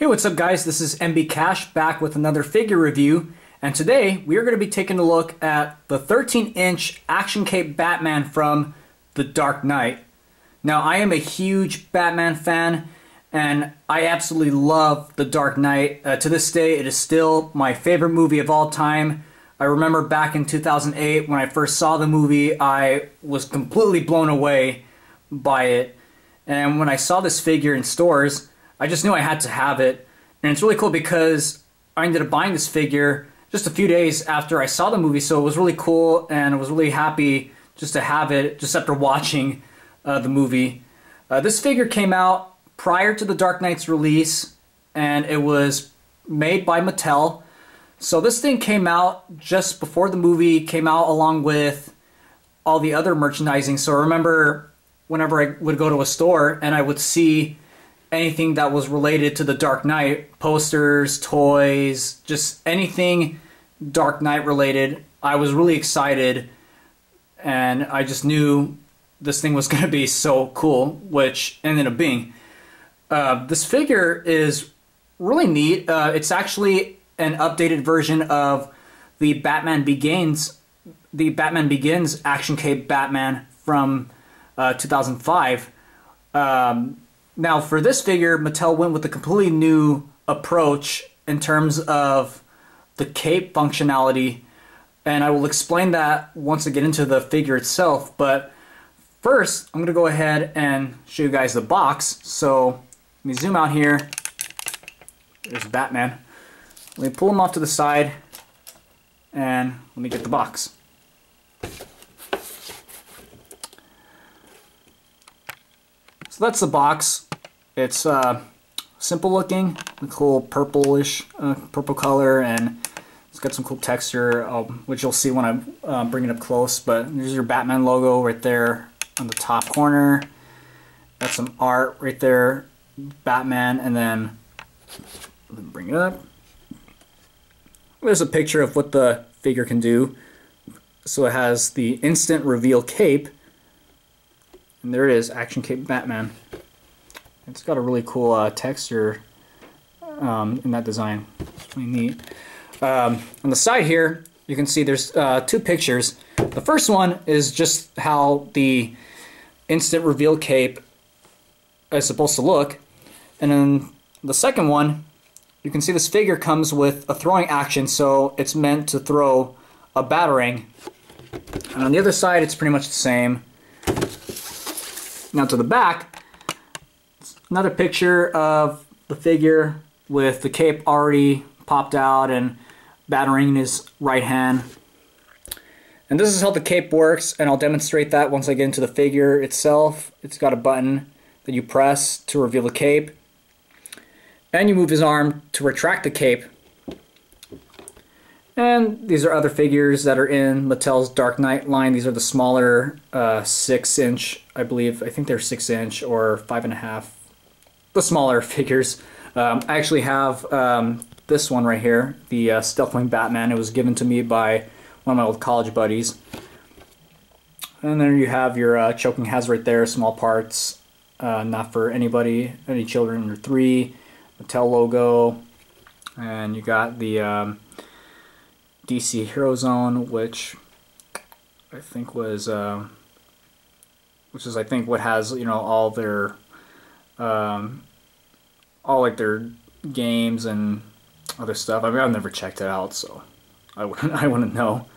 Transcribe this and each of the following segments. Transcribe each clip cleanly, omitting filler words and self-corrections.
Hey, what's up guys? This is MB Cash back with another figure review, and today we are going to be taking a look at the 13-inch action cape Batman from The Dark Knight. Now, I am a huge Batman fan, and I absolutely love The Dark Knight. To this day, it is still my favorite movie of all time. I remember back in 2008 when I first saw the movie, I was completely blown away by it. And when I saw this figure in stores, I just knew I had to have it. And it's really cool because I ended up buying this figure just a few days after I saw the movie, so it was really cool and I was really happy just to have it just after watching the movie. This figure came out prior to The Dark Knight's release, and it was made by Mattel. So this thing came out just before the movie came out, along with all the other merchandising. So I remember whenever I would go to a store and I would see anything that was related to The Dark Knight, posters, toys, just anything Dark Knight related, I was really excited, and I just knew this thing was going to be so cool, which ended up being. This figure is really neat. It's actually an updated version of the Batman Begins action cape Batman from 2005. Now, for this figure, Mattel went with a completely new approach in terms of the cape functionality, and I will explain that once I get into the figure itself. But first, I'm going to go ahead and show you guys the box. So let me zoom out here. There's Batman. Let me pull him off to the side, and let me get the box. So that's the box. It's simple looking, a cool purplish, purple color, and it's got some cool texture, which you'll see when I bring it up close. But there's your Batman logo right there on the top corner. Got some art right there, Batman, and then let me bring it up. There's a picture of what the figure can do. So it has the instant reveal cape. And there it is, Action Cape Batman. It's got a really cool texture in that design. It's really neat. On the side here, you can see there's two pictures. The first one is just how the instant reveal cape is supposed to look. And then the second one, you can see this figure comes with a throwing action, so it's meant to throw a batarang. And on the other side, it's pretty much the same. Now to the back, another picture of the figure with the cape already popped out and batarang in his right hand. And this is how the cape works, and I'll demonstrate that once I get into the figure itself. It's got a button that you press to reveal the cape, and you move his arm to retract the cape. And these are other figures that are in Mattel's Dark Knight line. These are the smaller 6-inch, I believe. I think they're 6-inch or 5.5. The smaller figures. I actually have this one right here, the Stealthwing Batman. It was given to me by one of my old college buddies. And then you have your choking hazard right there, small parts, not for anybody, any children under 3. Mattel logo, and you got the DC Hero Zone, which I think was, which is I think what has, you know, all their, all like their games and other stuff. I mean, I've never checked it out, so I wouldn't know.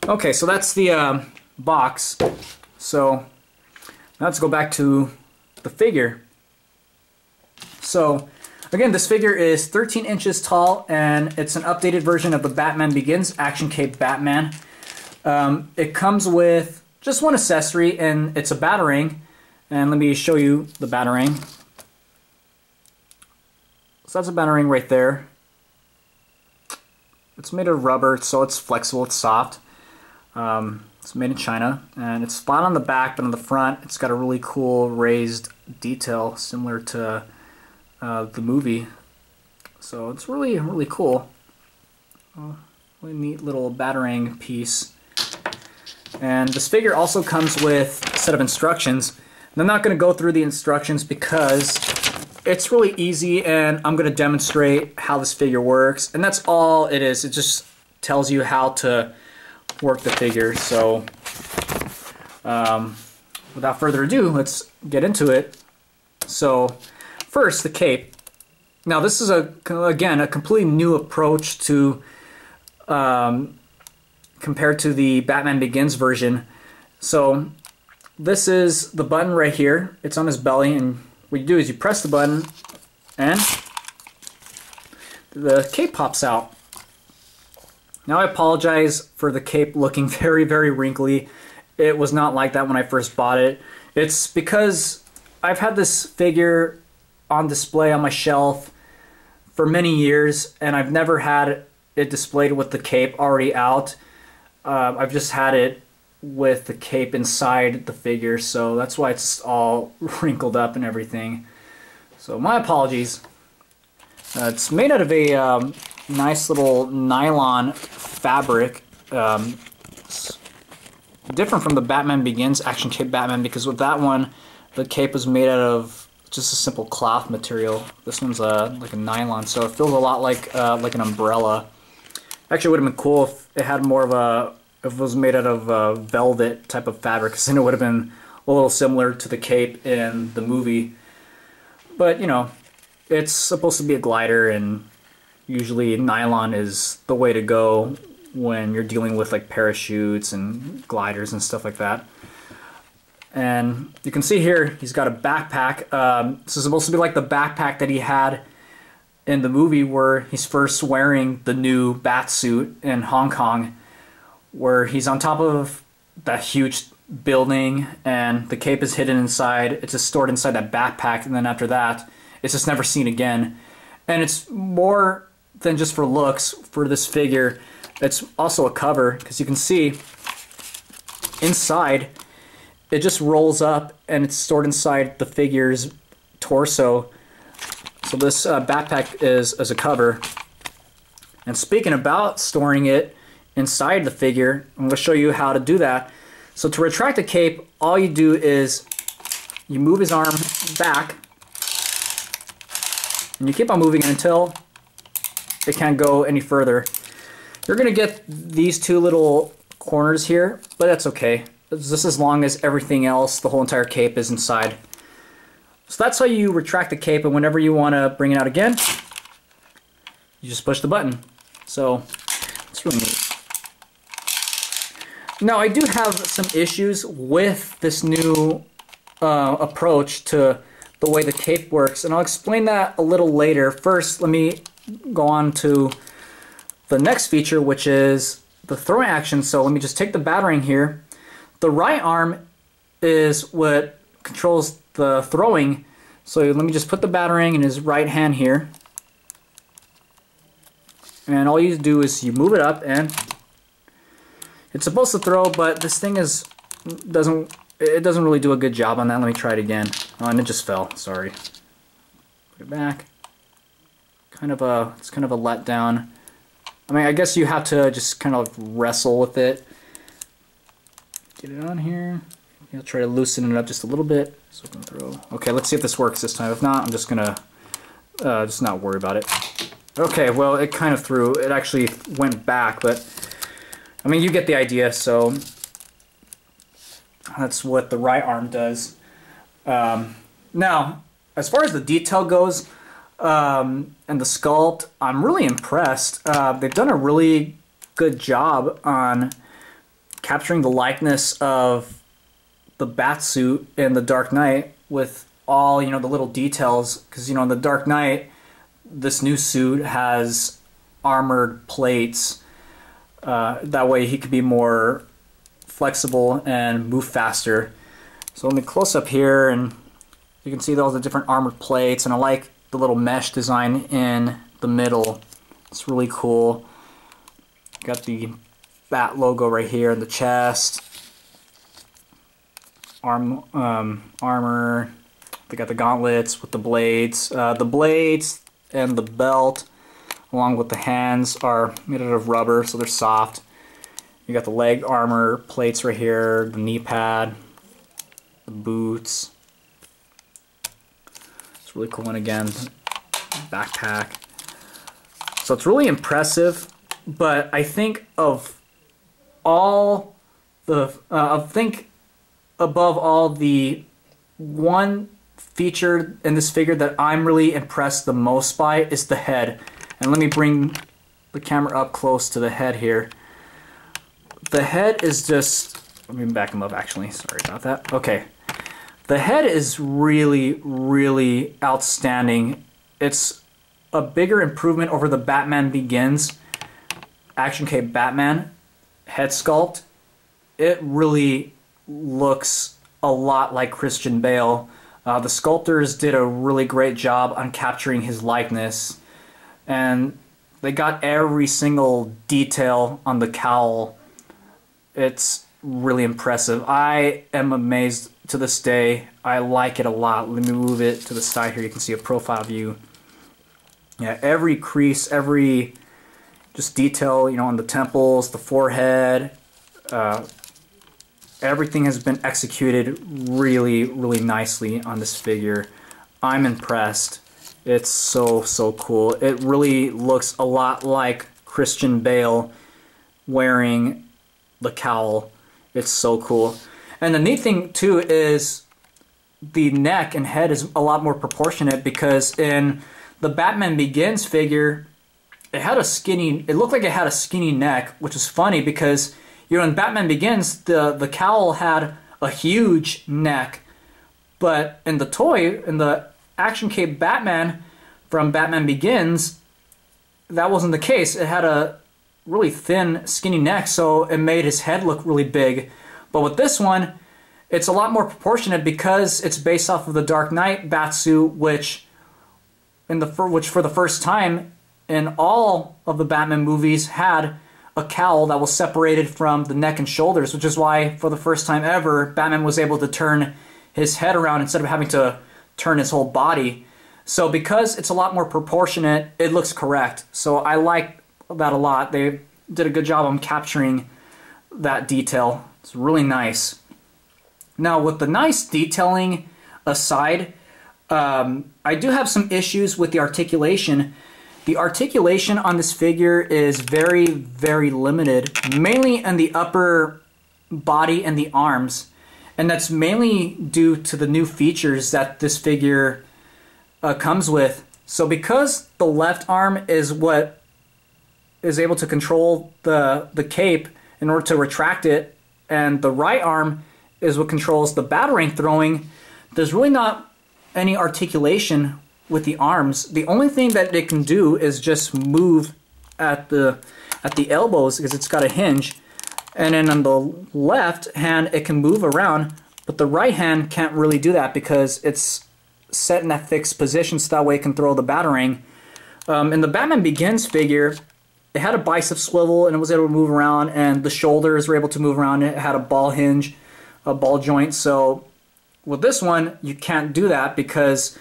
Okay, so that's the box. So now let's go back to the figure. So again, this figure is 13 inches tall, and it's an updated version of the Batman Begins action cape Batman. It comes with just one accessory, and it's a batarang. And let me show you the batarang. So that's a batarang right there. It's made of rubber, so it's flexible, it's soft. It's made in China, and it's flat on the back, but on the front, it's got a really cool raised detail similar to the movie. So it's really, really cool. Really neat little batarang piece. And this figure also comes with a set of instructions. And I'm not going to go through the instructions because it's really easy, and I'm going to demonstrate how this figure works, and that's all it is. It just tells you how to work the figure. So without further ado, let's get into it. So first, the cape. Now this is again a completely new approach to compared to the Batman Begins version. So this is the button right here. It's on his belly, and what you do is you press the button and the cape pops out. Now I apologize for the cape looking very, very wrinkly. It was not like that when I first bought it. It's because I've had this figure on display on my shelf for many years, and I've never had it displayed with the cape already out. I've just had it with the cape inside the figure, so that's why it's all wrinkled up and everything. So my apologies. It's made out of a nice little nylon fabric. It's different from the Batman Begins Action Cape Batman, because with that one the cape was made out of just a simple cloth material. This one's like a nylon, so it feels a lot like an umbrella. Actually, it would have been cool if it had more of a, if it was made out of velvet type of fabric, because then it would have been a little similar to the cape in the movie. But you know, it's supposed to be a glider, and usually nylon is the way to go when you're dealing with like parachutes and gliders and stuff like that. And you can see here he's got a backpack. This is supposed to be like the backpack that he had in the movie where he's first wearing the new bat suit in Hong Kong, where he's on top of that huge building and the cape is hidden inside. It's just stored inside that backpack, and then after that it's just never seen again. And it's more than just for looks for this figure. It's also a cover, because you can see inside it just rolls up and it's stored inside the figure's torso. So this backpack is as a cover. And speaking about storing it inside the figure, I'm going to show you how to do that. So to retract the cape, all you do is you move his arm back, and you keep on moving it until it can't go any further. You're going to get these two little corners here, but that's okay. Just as long as everything else, the whole entire cape, is inside. So that's how you retract the cape, and whenever you want to bring it out again, you just push the button. So it's really neat. Now I do have some issues with this new approach to the way the cape works, and I'll explain that a little later. First, let me go on to the next feature, which is the throwing action. So let me just take the batarang here. The right arm is what controls the throwing. So let me just put the batarang in his right hand here. And all you do is you move it up, and it's supposed to throw, but this thing doesn't really do a good job on that. Let me try it again. Oh, and it just fell. Sorry. Put it back. It's kind of a letdown. I mean, I guess you have to just kind of wrestle with it. Get it on here. I'll try to loosen it up just a little bit so we can throw. Okay, let's see if this works this time. If not, I'm just gonna just not worry about it. Okay, well, it kind of threw. It actually went back, but I mean, you get the idea. So that's what the right arm does. Now, as far as the detail goes and the sculpt, I'm really impressed. They've done a really good job on capturing the likeness of the Batsuit in the Dark Knight with all, you know, the little details. Because, you know, in the Dark Knight, this new suit has armored plates. That way he could be more flexible and move faster. So let me close up here, and you can see all the different armored plates, and I like the little mesh design in the middle. It's really cool. Got the Bat logo right here in the chest. Armor. They got the gauntlets with the blades. The blades and the belt, along with the hands, are made out of rubber, so they're soft. You got the leg armor plates right here, the knee pad, the boots. It's It's really cool. And again, backpack. So it's really impressive, but I think of all the, above all, the one feature in this figure that I'm really impressed the most by is the head. And let me bring the camera up close to the head here. The head is just, let me back him up actually, sorry about that. Okay. The head is really, really outstanding. It's a bigger improvement over the Batman Begins Action Cape Batman head sculpt. It really looks a lot like Christian Bale. The sculptors did a really great job on capturing his likeness, and they got every single detail on the cowl. It's really impressive. I am amazed to this day. I like it a lot. Let me move it to the side here. You can see a profile view. Yeah, every crease, every just detail, you know, on the temples, the forehead, everything has been executed really, really nicely on this figure. I'm impressed. It's so, so cool. It really looks a lot like Christian Bale wearing the cowl. It's so cool. And the neat thing too is the neck and head is a lot more proportionate, because in the Batman Begins figure, it looked like it had a skinny neck, which is funny because, you know, in Batman Begins, the cowl had a huge neck, but in the toy, in the Action Cape Batman from Batman Begins, that wasn't the case. It had a really thin, skinny neck, so it made his head look really big. But with this one, it's a lot more proportionate because it's based off of the Dark Knight Batsuit, which for the first time in all of the Batman movies had a cowl that was separated from the neck and shoulders, which is why for the first time ever, Batman was able to turn his head around instead of having to turn his whole body. So because it's a lot more proportionate, it looks correct. So I like that a lot. They did a good job on capturing that detail. It's really nice. Now, with the nice detailing aside, I do have some issues with the articulation. The articulation on this figure is very, very limited, mainly in the upper body and the arms. And that's mainly due to the new features that this figure comes with. So because the left arm is what is able to control the cape in order to retract it, and the right arm is what controls the batarang throwing, there's really not any articulation with the arms. The only thing that it can do is just move at the elbows because it's got a hinge, and then on the left hand it can move around, but the right hand can't really do that because it's set in that fixed position, so that way it can throw the batarang. In the Batman Begins figure, it had a bicep swivel and it was able to move around, and the shoulders were able to move around. It had a ball hinge, a ball joint. So with this one, you can't do that because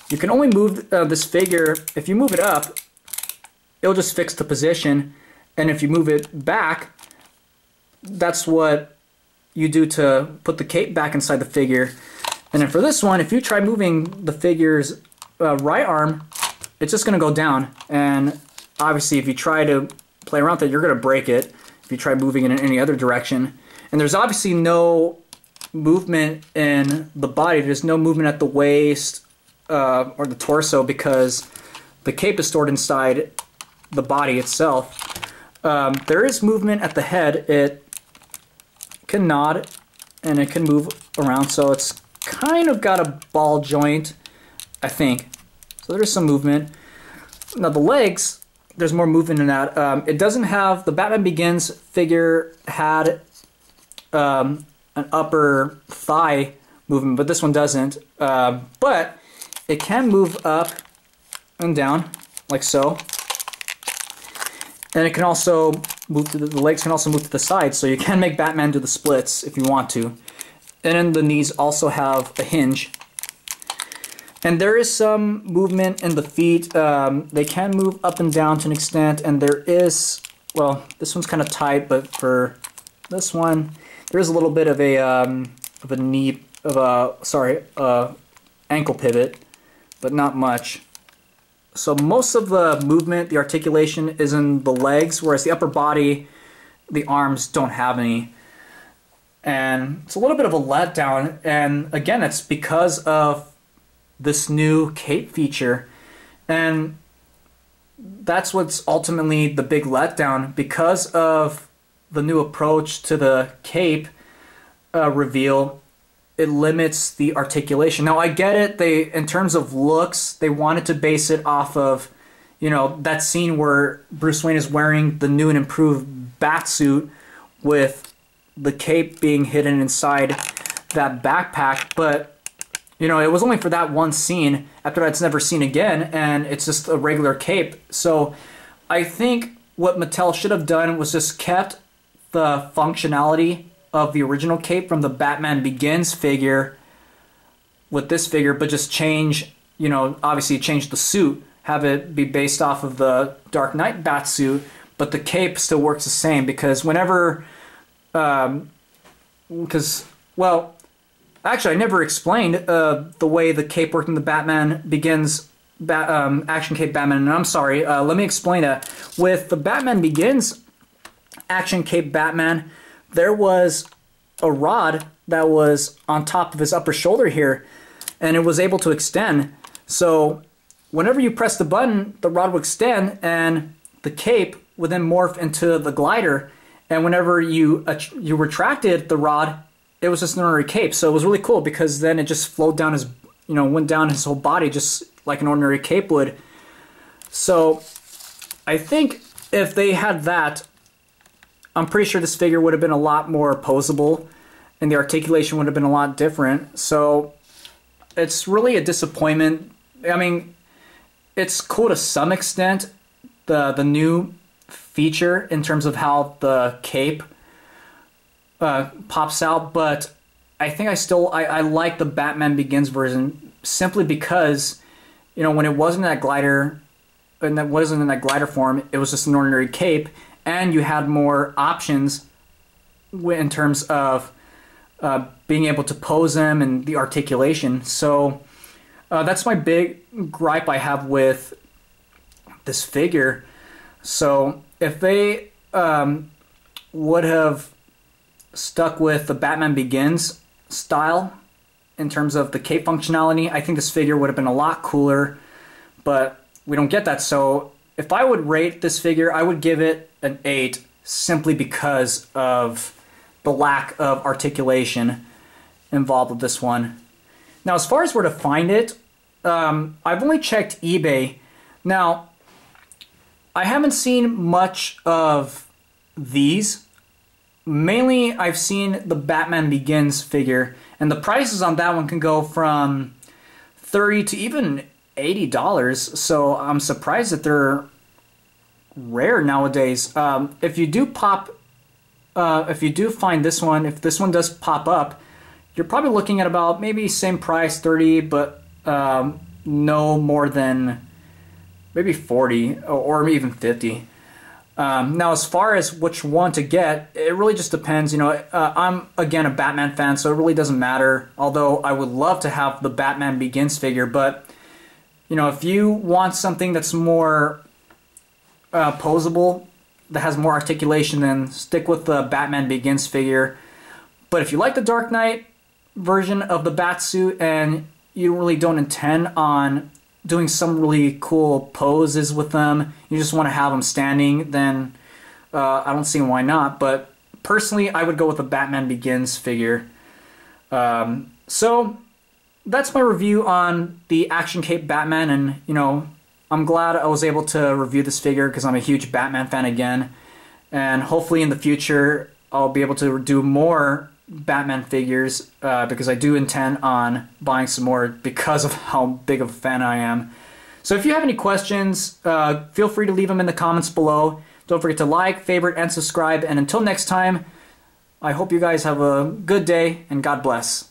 you can only move this figure. If you move it up, it'll just fix the position, and if you move it back, that's what you do to put the cape back inside the figure. And then for this one, if you try moving the figure's right arm, it's just going to go down. And obviously, if you try to play around with it, you're going to break it if you try moving it in any other direction. And there's obviously no movement in the body. There's no movement at the waist or the torso because the cape is stored inside the body itself. There is movement at the head. It can nod and it can move around, so it's kind of got a ball joint, I think. So there's some movement. Now the legs, there's more movement in that. It doesn't have, the Batman Begins figure had an upper thigh movement, but this one doesn't. But it can move up and down, like so. And it can also move to the legs can also move to the side, so you can make Batman do the splits if you want to. And then the knees also have a hinge. And there is some movement in the feet. They can move up and down to an extent, and there is, well, this one's kind of tight, but for this one, there is a little bit of a ankle pivot. but not much. So most of the movement, the articulation, is in the legs, whereas the upper body, the arms don't have any. And it's a little bit of a letdown, and again, it's because of this new cape feature. And that's what's ultimately the big letdown. Because of the new approach to the cape reveal, it limits the articulation. Now I get it, in terms of looks, they wanted to base it off of, you know, that scene where Bruce Wayne is wearing the new and improved bat suit with the cape being hidden inside that backpack, but you know, it was only for that one scene. After that, it's never seen again, and it's just a regular cape. So I think what Mattel should have done was just kept the functionality of the original cape from the Batman Begins figure with this figure, but just change, you know, obviously change the suit, have it be based off of the Dark Knight bat suit, but the cape still works the same. Because whenever well, actually, I never explained the way the cape worked in the Batman Begins Action Cape Batman, and I'm sorry, let me explain it. With the Batman Begins Action Cape Batman, there was a rod that was on top of his upper shoulder here, and it was able to extend. So whenever you press the button, the rod would extend, and the cape would then morph into the glider. And whenever you retracted the rod, it was just an ordinary cape. So it was really cool, because then it just flowed down his, you know, went down his whole body just like an ordinary cape would. So I think if they had that, I'm pretty sure this figure would have been a lot more posable, and the articulation would have been a lot different. So it's really a disappointment. I mean, it's cool to some extent, the new feature in terms of how the cape pops out, but I think I like the Batman Begins version simply because, you know, when it wasn't that glider, and that wasn't in that glider form, it was just an ordinary cape, and you had more options in terms of being able to pose them and the articulation. So that's my big gripe I have with this figure. So if they would have stuck with the Batman Begins style in terms of the cape functionality, I think this figure would have been a lot cooler, but we don't get that. So if I would rate this figure, I would give it an 8, simply because of the lack of articulation involved with this one. Now, as far as where to find it, I've only checked eBay. Now, I haven't seen much of these. Mainly, I've seen the Batman Begins figure, and the prices on that one can go from $30 to even $80. So I'm surprised that they're rare nowadays. If you do find this one, if this one does pop up, you're probably looking at about maybe same price, 30, but no more than maybe 40 or even 50. Now, as far as which one to get, it really just depends. You know, I'm, again, a Batman fan, so it really doesn't matter. Although I would love to have the Batman Begins figure, but, you know, if you want something that's more posable, that has more articulation, then stick with the Batman Begins figure. But if you like the Dark Knight version of the Batsuit and you really don't intend on doing some really cool poses with them, you just want to have them standing, then I don't see why not. But personally, I would go with the Batman Begins figure. So that's my review on the Action Cape Batman, and you know, I'm glad I was able to review this figure because I'm a huge Batman fan again, and hopefully in the future I'll be able to do more Batman figures because I do intend on buying some more because of how big of a fan I am. So if you have any questions, feel free to leave them in the comments below. Don't forget to like, favorite, and subscribe. And until next time, I hope you guys have a good day, and God bless.